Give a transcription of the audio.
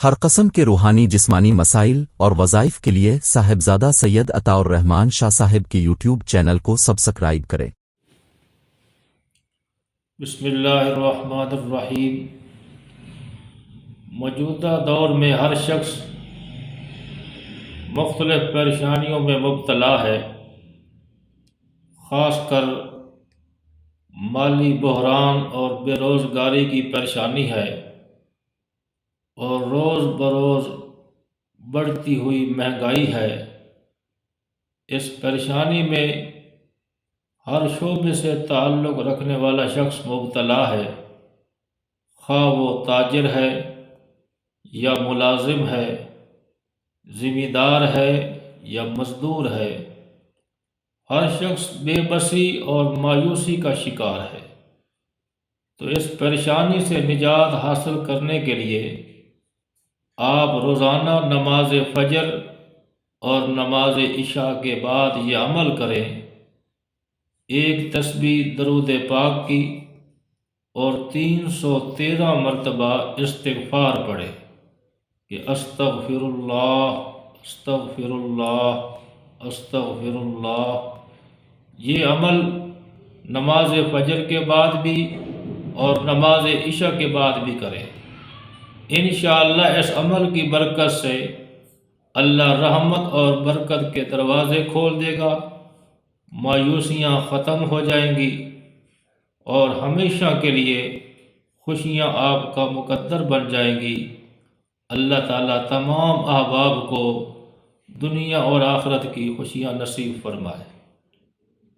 ہر قسم کے روحانی جسمانی مسائل اور وظائف کے لیے صاحبزادہ سید عطا الرحمن شاہ صاحب کے یوٹیوب چینل کو سبسکرائب کریں۔ بسم اللہ الرحمن الرحیم۔ موجودہ دور میں ہر شخص مختلف پریشانیوں میں مبتلا ہے، خاص کر مالی بحران اور بے روزگاری کی پریشانی ہے، اور روز بروز بڑھتی ہوئی مہنگائی ہے۔ اس پریشانی میں ہر شعبے سے تعلق رکھنے والا شخص مبتلا ہے، خواہ وہ تاجر ہے یا ملازم ہے، ذمہ دار ہے یا مزدور ہے۔ ہر شخص بے بسی اور مایوسی کا شکار ہے۔ تو اس پریشانی سے نجات حاصل کرنے کے لیے آپ روزانہ نماز فجر اور نماز عشاء کے بعد یہ عمل کریں: ایک تسبیح درود پاک کی اور 313 مرتبہ استغفار پڑھیں کہ استغفر اللہ استغفر اللہ استغفر اللہ۔ یہ عمل نماز فجر کے بعد بھی اور نماز عشاء کے بعد بھی کریں۔ انشاءاللہ اس عمل کی برکت سے اللہ رحمت اور برکت کے دروازے کھول دے گا، مایوسیاں ختم ہو جائیں گی اور ہمیشہ کے لیے خوشیاں آپ کا مقدر بن جائیں گی۔ اللہ تعالیٰ تمام احباب کو دنیا اور آخرت کی خوشیاں نصیب فرمائے۔